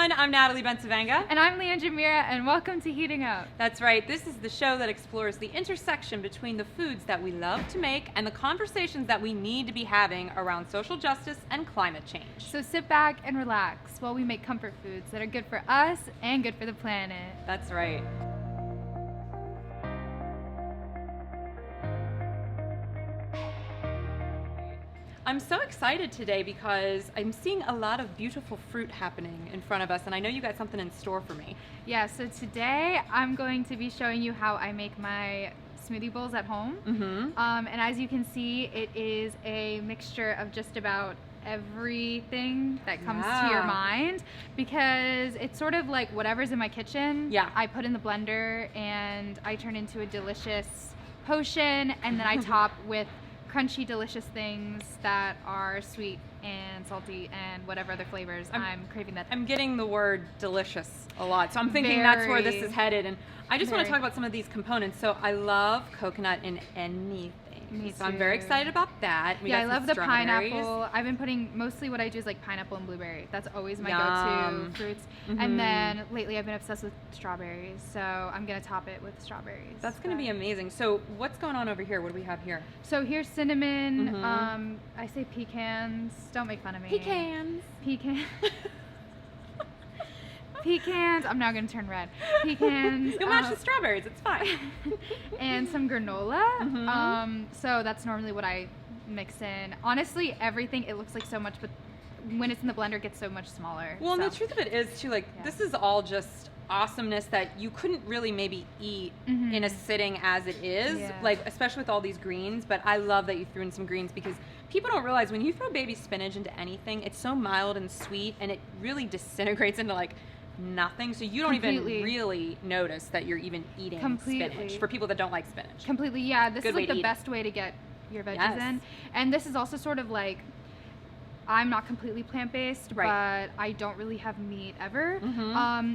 everyone, I'm Natalie Bensavanga. And I'm Leanne Jamira, and welcome to Heating Up. That's right, this is the show that explores the intersection between the foods that we love to make and the conversations that we need to be having around social justice and climate change. So sit back and relax while we make comfort foods that are good for us and good for the planet. That's right. I'm so excited today because I'm seeing a lot of beautiful fruit happening in front of us, and I know you got something in store for me. Yeah, so today I'm going to be showing you how I make my smoothie bowls at home. And as you can see, it is a mixture of just about everything that comes to your mind, because it's sort of like whatever's in my kitchen, I put in the blender and I turn into a delicious potion, and then I top with crunchy, delicious things that are sweet and salty and whatever other flavors I'm craving that day. I'm getting the word delicious a lot, so I'm thinking that's where this is headed. And I just want to talk about some of these components. So I love coconut in anything. Me so I'm very excited about that. I love the pineapple. I've been putting, mostly what I do is like pineapple and blueberry. That's always my go-to fruits. And then lately I've been obsessed with strawberries, so I'm going to top it with strawberries. That's going to be amazing. So what's going on over here? What do we have here? So here's cinnamon. I say pecans. Don't make fun of me. Pecans. Pecans. I'm now going to turn red. Pecans. You'll match the strawberries. It's fine. And some granola. So that's normally what I mix in. Honestly, everything, it looks like so much, but when it's in the blender, it gets so much smaller. Well, and the truth of it is, too, like, this is all just awesomeness that you couldn't really maybe eat in a sitting as it is, like, especially with all these greens. But I love that you threw in some greens, because people don't realize when you throw baby spinach into anything, it's so mild and sweet, and it really disintegrates into, like, nothing, so you don't even really notice that you're even eating spinach, for people that don't like spinach. Completely, yeah. This is like the best way to get your veggies in. And this is also sort of like, I'm not completely plant-based, but I don't really have meat ever.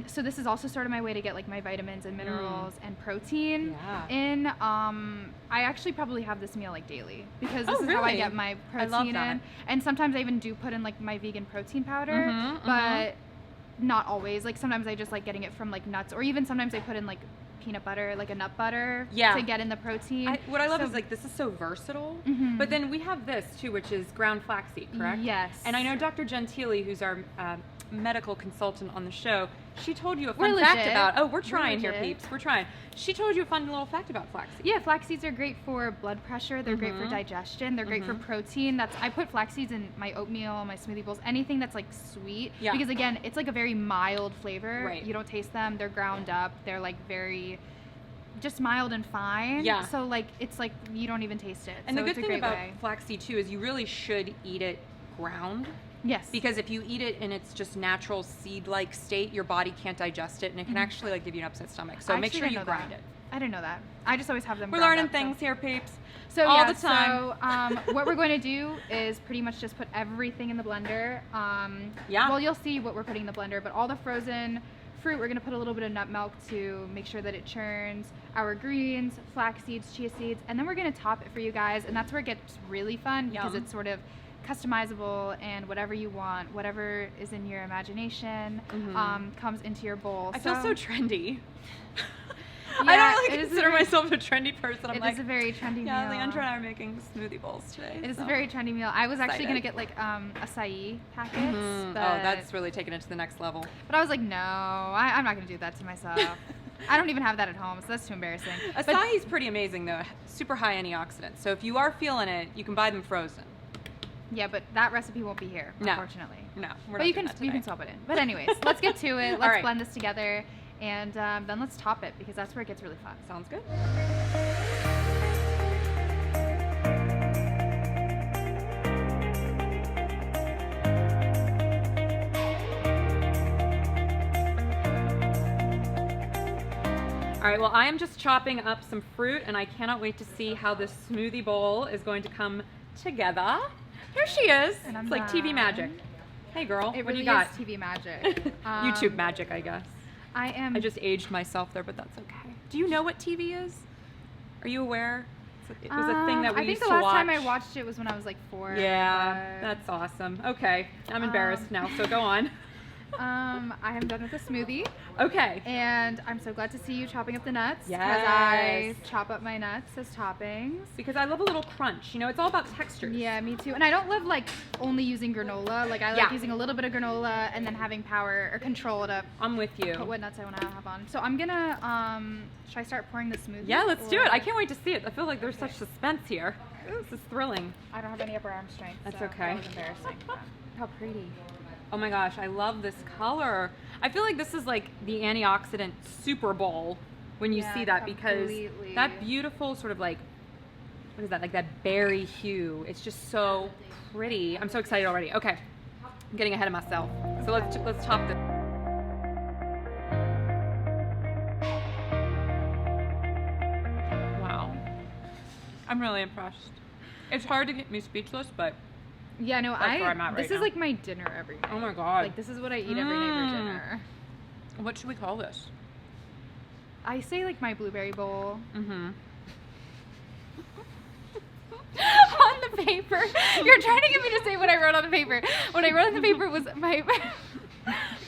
So this is also sort of my way to get like my vitamins and minerals and protein in. I actually probably have this meal like daily, because this is how I get my protein in. And sometimes I even do put in like my vegan protein powder, but not always. Like sometimes I just like getting it from like nuts, or even sometimes I put in like peanut butter, like a nut butter, to get in the protein. What I love is like this is so versatile. But then we have this too, which is ground flaxseed, correct? Yes. And I know Dr. Gentili, who's our medical consultant on the show, she told you a fun fact about. We're trying here, peeps. We're trying. She told you a fun little fact about flaxseed. Yeah, flax seeds are great for blood pressure. They're great for digestion. They're great for protein. I put flax seeds in my oatmeal, my smoothie bowls, anything that's like sweet. Because again, it's like a very mild flavor. You don't taste them. They're ground up. They're like very just mild and fine. So like it's like you don't even taste it. And the good thing about flaxseed too is you really should eat it ground. Yes. Because if you eat it in its just natural seed-like state, your body can't digest it, and it can actually like give you an upset stomach. So make sure you grind it. I didn't know that. I just always have them. We're learning things here, peeps. So all the time. So what we're going to do is pretty much just put everything in the blender. Well, you'll see what we're putting in the blender, but all the frozen fruit, we're going to put a little bit of nut milk to make sure that it churns. Our greens, flax seeds, chia seeds, and then we're going to top it for you guys, and that's where it gets really fun, because it's sort of customizable, and whatever you want, whatever is in your imagination, comes into your bowl. I feel so trendy. I don't really consider myself a trendy person. It is a very trendy meal. Yeah, Leandra and I are making smoothie bowls today. It is a very trendy meal. I was actually going to get like acai packets. But that's really taking it to the next level. But I was like, no, I'm not going to do that to myself. I don't even have that at home, so that's too embarrassing. Acai is pretty amazing, though. Super high antioxidants. So if you are feeling it, you can buy them frozen. Yeah, but that recipe won't be here, unfortunately. No, but you can swap it in. But anyways, let's get to it. Let's blend this together, and then let's top it, because that's where it gets really fun. Sounds good. All right, well, I am just chopping up some fruit, and I cannot wait to see how this smoothie bowl is going to come together. Here she is. It's like TV magic. Hey, girl, what do you got? It really is TV magic. YouTube magic, I guess. I just aged myself there, but that's okay. Do you know what TV is? Are you aware? It was a thing that we used to watch. I think the last time I watched it was when I was like 4. Yeah, that's awesome. Okay, I'm embarrassed now, so go on. I am done with the smoothie. Okay. And I'm so glad to see you chopping up the nuts. Yes. Because I chop up my nuts as toppings. Because I love a little crunch. You know, it's all about textures. Yeah, me too. And I don't love like only using granola. Like I like using a little bit of granola and then having power or control to I'm with you. put what nuts I want to have on. So I'm gonna, should I start pouring the smoothie? Yeah, let's do it. I can't wait to see it. I feel like there's such suspense here. Ooh, this is thrilling. I don't have any upper arm strength. That's so okay. That was embarrassing. How pretty. Oh my gosh, I love this color. I feel like this is like the antioxidant Super Bowl when you see that because that beautiful sort of like, what is that? Like that berry hue. It's just so pretty. I'm so excited already. Okay, I'm getting ahead of myself. So let's top this. Wow, I'm really impressed. It's hard to get me speechless, but yeah, no, that's where I'm at right this is now. like my dinner every night. Oh my god. Like this is what I eat every night for dinner. What should we call this? I say like my blueberry bowl. Mm-hmm. On the paper. You're trying to get me to say what I wrote on the paper. What I wrote on the paper was my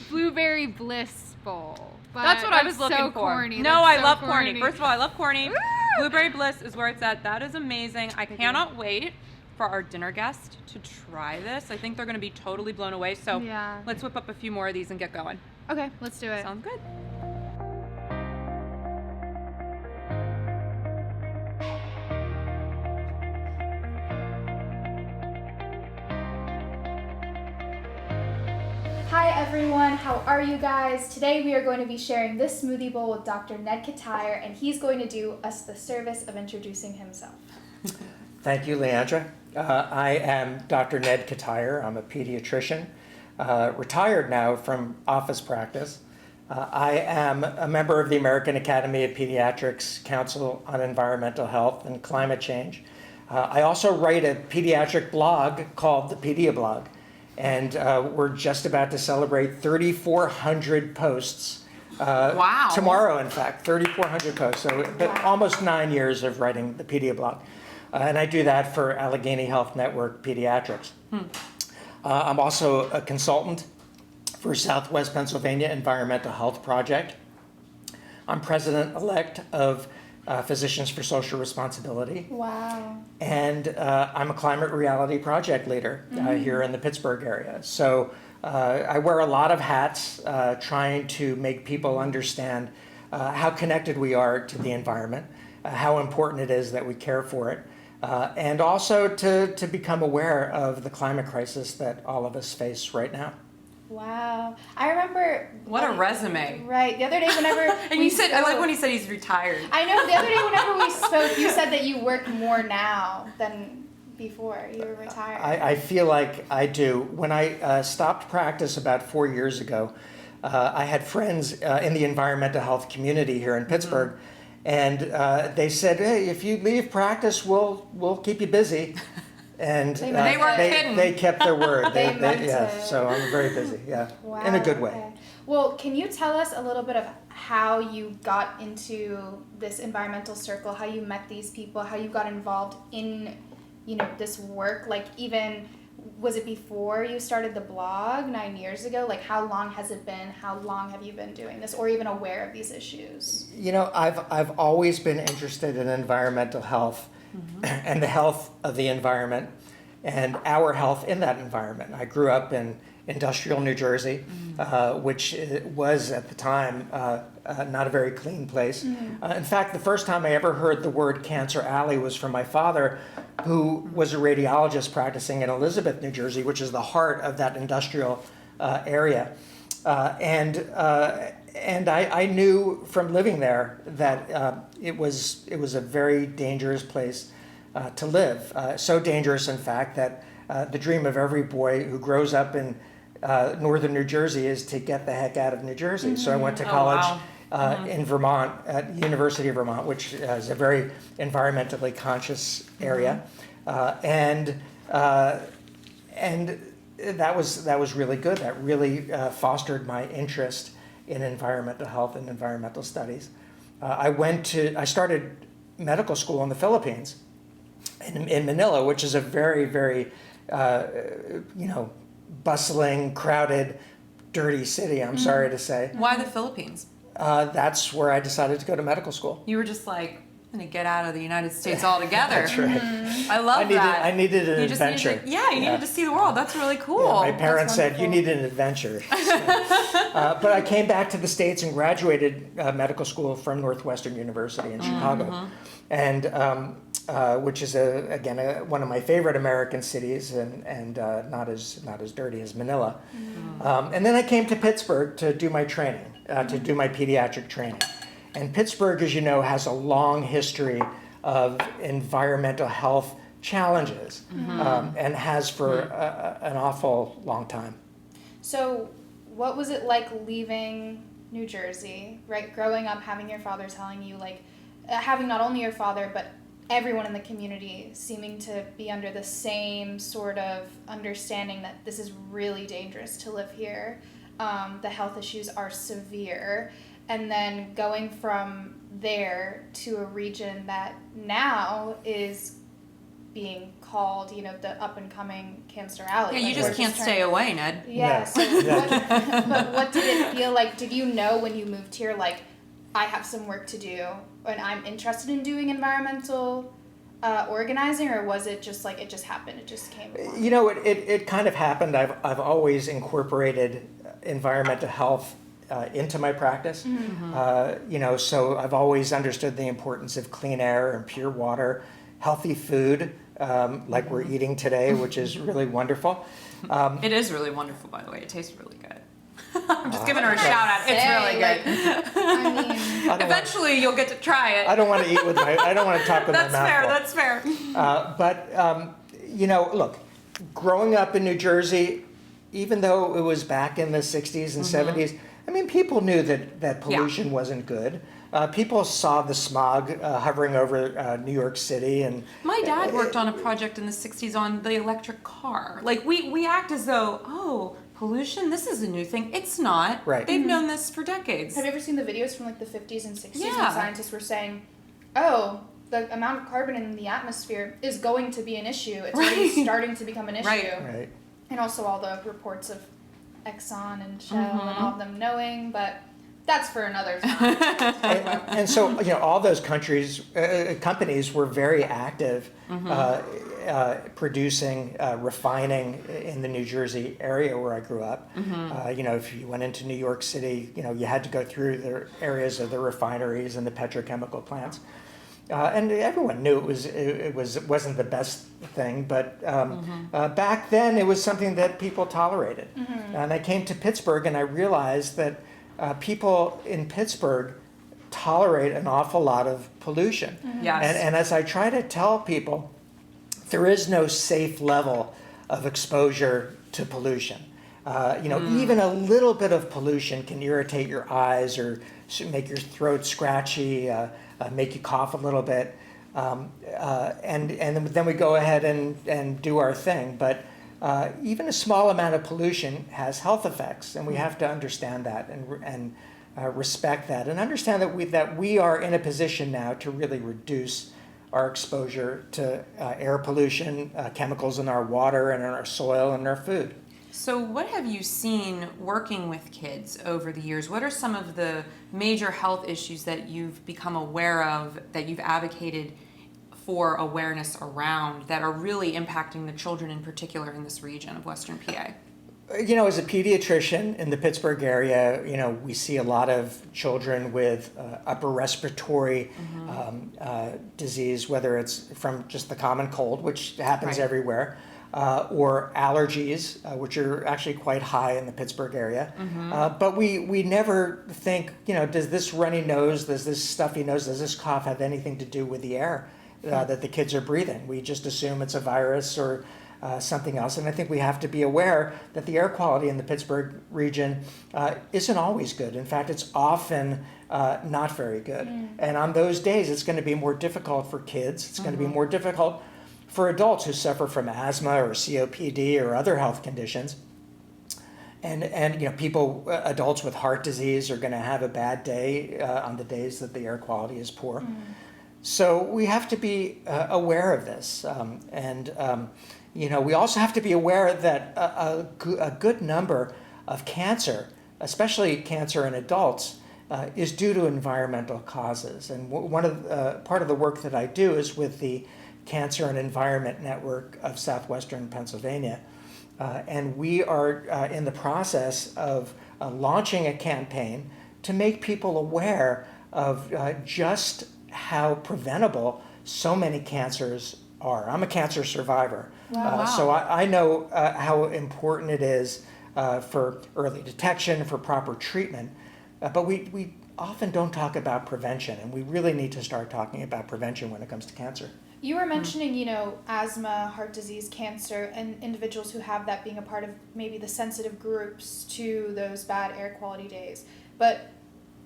blueberry bliss bowl. But that's what I was looking for. Corny. No, I love corny. First of all, I love corny. Blueberry bliss is where it's at. That is amazing. I cannot wait for our dinner guest to try this. I think they're going to be totally blown away. So let's whip up a few more of these and get going. Okay, let's do it. Sounds good. Hi everyone, how are you guys? Today we are going to be sharing this smoothie bowl with Dr. Ned Ketyer, and he's going to do us the service of introducing himself. Thank you, Leandra. I am Dr. Ned Ketyer. I'm a pediatrician, retired now from office practice. I am a member of the American Academy of Pediatrics Council on Environmental Health and Climate Change. I also write a pediatric blog called the Pediablog, and we're just about to celebrate 3,400 posts. Wow. Tomorrow, in fact, 3,400 posts. So almost 9 years of writing the Pediablog. And I do that for Allegheny Health Network Pediatrics. I'm also a consultant for Southwest Pennsylvania Environmental Health Project. I'm president-elect of Physicians for Social Responsibility. Wow. And I'm a climate reality project leader here in the Pittsburgh area. So I wear a lot of hats trying to make people understand how connected we are to the environment, how important it is that we care for it, and also to become aware of the climate crisis that all of us face right now. Wow. I remember... What a resume. Right. The other day whenever And you said, I like when he said he's retired. I know. The other day whenever we spoke, you said that you work more now than before you were retired. I feel like I do. When I stopped practice about 4 years ago, I had friends in the environmental health community here in Pittsburgh, and they said, "Hey, if you leave practice, we'll keep you busy." And They weren't kidding. They kept their word. They meant it. So I'm very busy. Yeah, Wow, in a good way. okay. Well, can you tell us a little bit of how you got into this environmental circle, how you met these people, how you got involved in, this work? Like, even, was it before you started the blog 9 years ago? Like, how long has it been? How long have you been doing this, or even aware of these issues? I've always been interested in environmental health and the health of the environment and our health in that environment. I grew up in industrial New Jersey, which was at the time not a very clean place. In fact, the first time I ever heard the word Cancer Alley was from my father, who was a radiologist practicing in Elizabeth, New Jersey, which is the heart of that industrial area. And I knew from living there that it was a very dangerous place to live. So dangerous, in fact, that the dream of every boy who grows up in northern New Jersey is to get the heck out of New Jersey. So I went to college in Vermont, at the University of Vermont, which is a very environmentally conscious area. And that was really good. That really fostered my interest in environmental health and environmental studies. I started medical school in the Philippines, in Manila, which is a very, very, bustling, crowded dirty city, I'm sorry to say. Why the Philippines? That's where I decided to go to medical school. You were just like, I'm going to get out of the United States altogether. That's right. I love that. I needed an adventure. You needed to see the world. That's really cool. Yeah, my parents said, you need an adventure. But I came back to the States and graduated medical school from Northwestern University in Chicago. And which is, one of my favorite American cities and not as dirty as Manila. And then I came to Pittsburgh to do my training, to do my pediatric training. And Pittsburgh, as you know, has a long history of environmental health challenges and has for an awful long time. So what was it like leaving New Jersey, right? Growing up, having your father telling you, like, having not only your father, but everyone in the community seeming to be under the same sort of understanding that this is really dangerous to live here. The health issues are severe. And then going from there to a region that now is being called, the up-and-coming Cancer Alley. Yeah, you just can't stay away, Ned. Yeah, so but what did it feel like? Did you know when you moved here, like, I have some work to do and I'm interested in doing environmental organizing, or was it just like it just happened, it just came along? It kind of happened. I've always incorporated environmental health into my practice. So I've always understood the importance of clean air and pure water, healthy food, like we're eating today, which is really wonderful. It is really wonderful, by the way. It tastes really good. I'm just giving her a shout out. It's really good. Eventually, you'll get to try it. I don't want to eat with my. I don't want to talk with my mouth full. That's fair. But look, growing up in New Jersey, even though it was back in the '60s and '70s, I mean, people knew that pollution wasn't good. People saw the smog hovering over New York City, and my dad worked on a project in the '60s on the electric car. Like we act as though, pollution, this is a new thing. It's not. Right. They've known this for decades. Have you ever seen the videos from like the 50s and 60s when Yeah. scientists were saying, the amount of carbon in the atmosphere is going to be an issue. It's already starting to become an issue. Right. And also all the reports of Exxon and Shell and all of them knowing, but that's for another time. And so, all those companies were very active producing, refining in the New Jersey area where I grew up. If you went into New York City, you had to go through the areas of the refineries and the petrochemical plants. And everyone knew it wasn't the best thing, but back then it was something that people tolerated. And I came to Pittsburgh and I realized that people in Pittsburgh tolerate an awful lot of pollution. Yes. And as I try to tell people, there is no safe level of exposure to pollution. Even a little bit of pollution can irritate your eyes or make your throat scratchy, make you cough a little bit. And then we go ahead and do our thing. But even a small amount of pollution has health effects, and we have to understand that and respect that, and understand that we are in a position now to really reduce our exposure to air pollution, chemicals in our water and in our soil and our food. So what have you seen working with kids over the years? What are some of the major health issues that you've become aware of, that you've advocated for awareness around, that are really impacting the children in particular in this region of Western PA? As a pediatrician in the Pittsburgh area, we see a lot of children with upper respiratory disease, whether it's from just the common cold, which happens everywhere, or allergies, which are actually quite high in the Pittsburgh area. But we never think, does this runny nose, does this stuffy nose, does this cough have anything to do with the air that the kids are breathing? We just assume it's a virus or something else. And I think we have to be aware that the air quality in the Pittsburgh region isn't always good. In fact, it's often not very good. And on those days, it's going to be more difficult for kids. It's going to be more difficult for adults who suffer from asthma or COPD or other health conditions. And adults with heart disease are going to have a bad day on the days that the air quality is poor. So we have to be aware of this. We also have to be aware that a good number of cancer, especially cancer in adults, is due to environmental causes. And part of the work that I do is with the Cancer and Environment Network of Southwestern Pennsylvania. And we are in the process of launching a campaign to make people aware of just how preventable so many cancers are. I'm a cancer survivor. Wow. So I know how important it is for early detection, for proper treatment. But we often don't talk about prevention, and we really need to start talking about prevention when it comes to cancer. You were mentioning, asthma, heart disease, cancer, and individuals who have that being a part of maybe the sensitive groups to those bad air quality days. But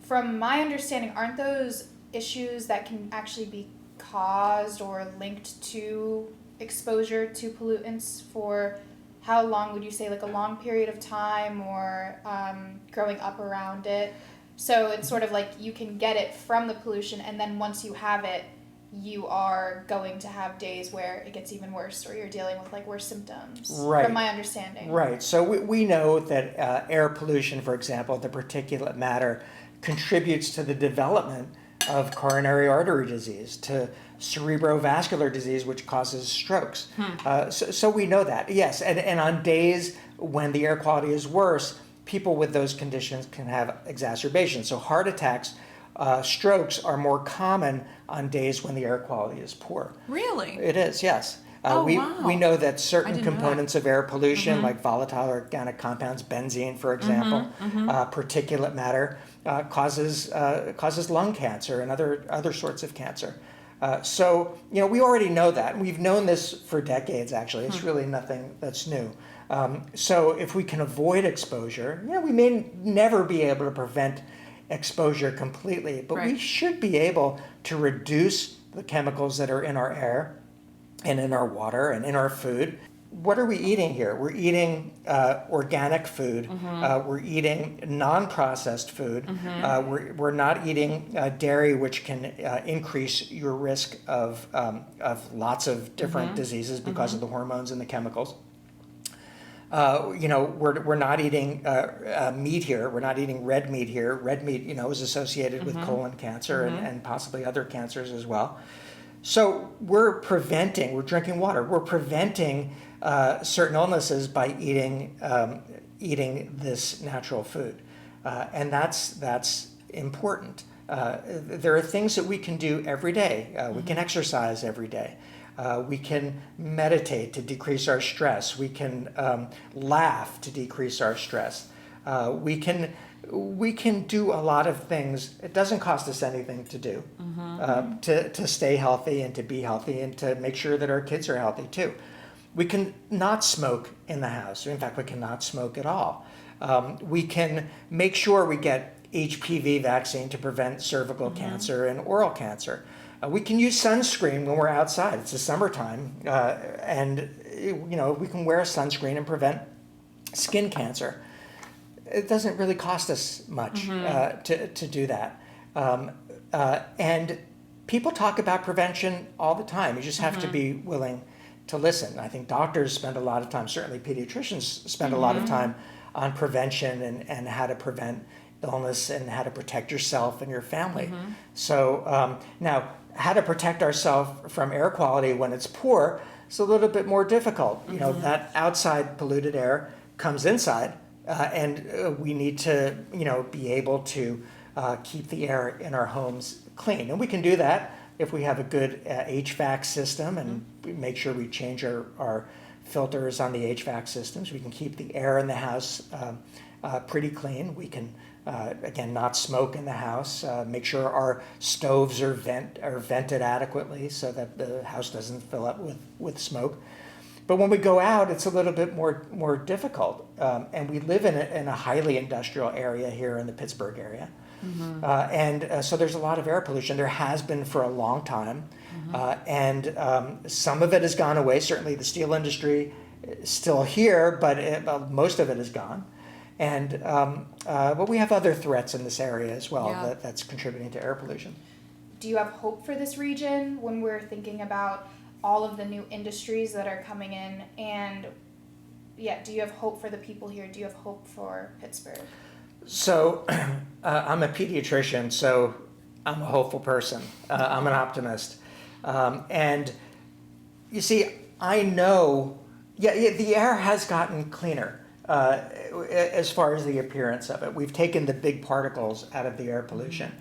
from my understanding, aren't those issues that can actually be caused or linked to exposure to pollutants for how long would you say, like a long period of time, or growing up around it? So it's sort of like you can get it from the pollution, and then once you have it, you are going to have days where it gets even worse, or you're dealing with like worse symptoms, right, from my understanding. Right. So we know that air pollution, for example, the particulate matter, contributes to the development of coronary artery disease, to cerebrovascular disease, which causes strokes. So we know that, yes. And on days when the air quality is worse, people with those conditions can have exacerbations. So heart attacks, strokes are more common on days when the air quality is poor. Really? It is, yes. Wow. We know that certain didn't know components of air pollution, like volatile organic compounds, benzene, for example, particulate matter, causes lung cancer and other sorts of cancer. So we already know that. We've known this for decades, actually. It's really nothing that's new. So if we can avoid exposure, we may never be able to prevent exposure completely, but we should be able to reduce the chemicals that are in our air and in our water and in our food. What are we eating here? We're eating organic food. We're eating non-processed food. We're not eating dairy, which can increase your risk of lots of different diseases because of the hormones and the chemicals. We're not eating meat here. We're not eating red meat here. Red meat, is associated with colon cancer and possibly other cancers as well. So we're drinking water. We're preventing certain illnesses by eating this natural food, and that's important. There are things that we can do every day. We can exercise every day. We can meditate to decrease our stress. We can laugh to decrease our stress. We can do a lot of things. It doesn't cost us anything to do to stay healthy and to be healthy and to make sure that our kids are healthy too. We can not smoke in the house. In fact, we cannot smoke at all. We can make sure we get HPV vaccine to prevent cervical cancer and oral cancer. We can use sunscreen when we're outside. It's the summertime, and we can wear a sunscreen and prevent skin cancer. It doesn't really cost us much to do that. And people talk about prevention all the time. You just have to be willing to listen. I think doctors spend a lot of time, certainly pediatricians spend a lot of time on prevention and how to prevent illness and how to protect yourself and your family. So now, how to protect ourselves from air quality when it's poor is a little bit more difficult. That outside polluted air comes inside, and we need to, be able to keep the air in our homes clean. And we can do that if we have a good HVAC system and make sure we change our filters on the HVAC systems. We can keep the air in the house pretty clean. We can again, not smoke in the house. Make sure our stoves are vented adequately so that the house doesn't fill up with smoke. But when we go out, it's a little bit more difficult. And we live in a highly industrial area here in the Pittsburgh area. And so there's a lot of air pollution. There has been for a long time. And some of it has gone away. Certainly the steel industry is still here, but most of it is gone. And but we have other threats in this area as well that's contributing to air pollution. Do you have hope for this region when we're thinking about all of the new industries that are coming in and do you have hope for the people here? Do you have hope for Pittsburgh? So I'm a pediatrician, so I'm a hopeful person. I'm an optimist. And you see, I know, the air has gotten cleaner as far as the appearance of it. We've taken the big particles out of the air pollution.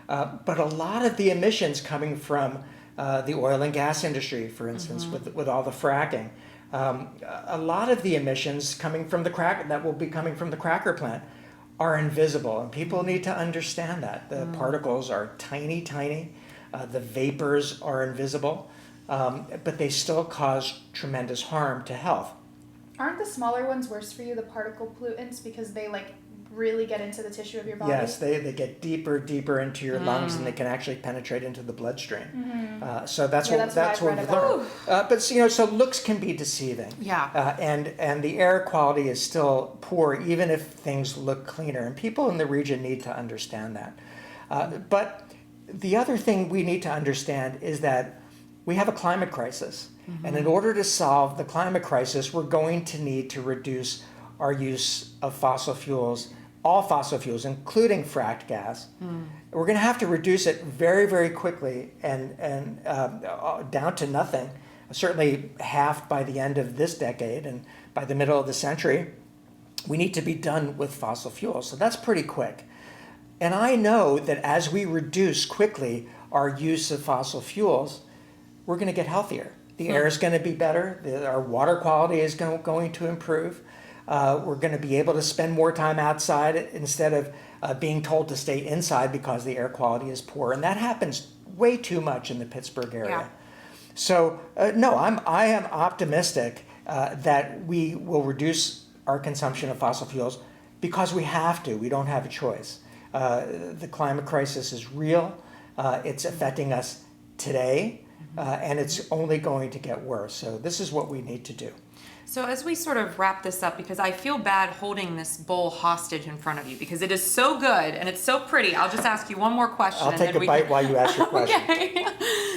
But a lot of the emissions coming from the oil and gas industry, for instance, with all the fracking, a lot of the emissions coming from that will be coming from the cracker plant are invisible, and people need to understand that. The particles are tiny, the vapors are invisible, but they still cause tremendous harm to health. Aren't the smaller ones worse for you, the particle pollutants, because they really get into the tissue of your body? Yes, they get deeper into your lungs, and they can actually penetrate into the bloodstream. So that's what we've learned. But so looks can be deceiving. Yeah. And the air quality is still poor, even if things look cleaner. And people in the region need to understand that. But the other thing we need to understand is that we have a climate crisis. And in order to solve the climate crisis, we're going to need to reduce our use of fossil fuels, all fossil fuels, including fracked gas. We're going to have to reduce it very, very quickly and down to nothing, certainly half by the end of this decade, and by the middle of the century, we need to be done with fossil fuels. So that's pretty quick. And I know that as we reduce quickly our use of fossil fuels, we're going to get healthier. The air is going to be better. Our water quality is going to improve. We're going to be able to spend more time outside instead of being told to stay inside because the air quality is poor. And that happens way too much in the Pittsburgh area. Yeah. So, no, I am optimistic that we will reduce our consumption of fossil fuels because we have to. We don't have a choice. The climate crisis is real. It's affecting us today. And it's only going to get worse. So this is what we need to do. So as we sort of wrap this up, because I feel bad holding this bowl hostage in front of you because it is so good and it's so pretty. I'll just ask you one more question. I'll take a bite while you ask your question. Okay.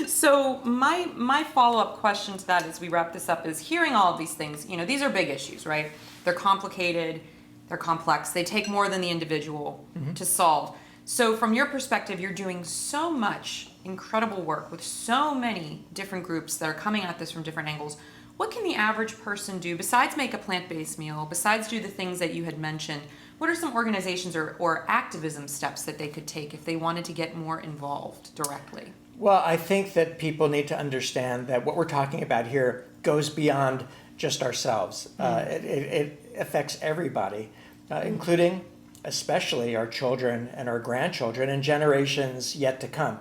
So my follow-up question to that as we wrap this up is hearing all of these things, these are big issues, right? They're complicated, they're complex, they take more than the individual to solve. So from your perspective, you're doing so much incredible work with so many different groups that are coming at this from different angles. What can the average person do besides make a plant-based meal, besides do the things that you had mentioned? What are some organizations or activism steps that they could take if they wanted to get more involved directly? Well, I think that people need to understand that what we're talking about here goes beyond just ourselves. It affects everybody, including especially our children and our grandchildren and generations yet to come.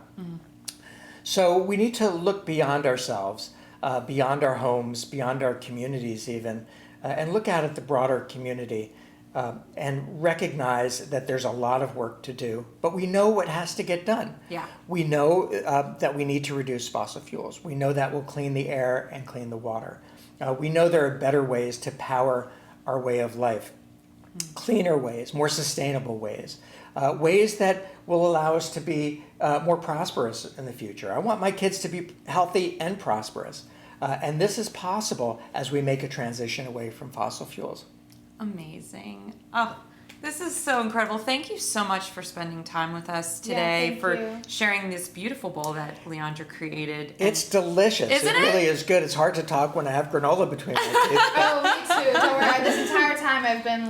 So we need to look beyond ourselves, beyond our homes, beyond our communities even, and look out at the broader community and recognize that there's a lot of work to do, but we know what has to get done. Yeah. We know that we need to reduce fossil fuels. We know that will clean the air and clean the water. We know there are better ways to power our way of life. Cleaner ways, more sustainable ways, ways that will allow us to be more prosperous in the future. I want my kids to be healthy and prosperous. And this is possible as we make a transition away from fossil fuels. Amazing. Oh, this is so incredible. Thank you so much for spending time with us today, for sharing this beautiful bowl that Leandra created. It's delicious. Isn't it really is good. It's hard to talk when I have granola between my teeth. Oh, me too. Don't worry. This entire time I've been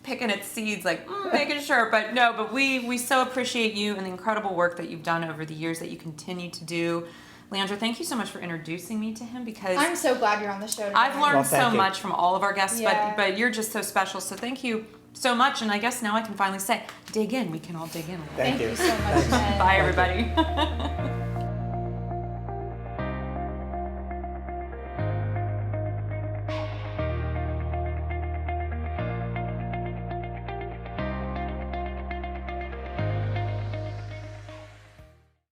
picking at seeds, making sure. But we so appreciate you and the incredible work that you've done over the years that you continue to do. Leandra, thank you so much for introducing me to him because I'm so glad you're on the show today. I've learned so you. much from all of our guests, but you're just so special. So thank you so much. And I guess now I can finally say, dig in. We can all dig in a little. Thank you so much, Ned. Bye, everybody.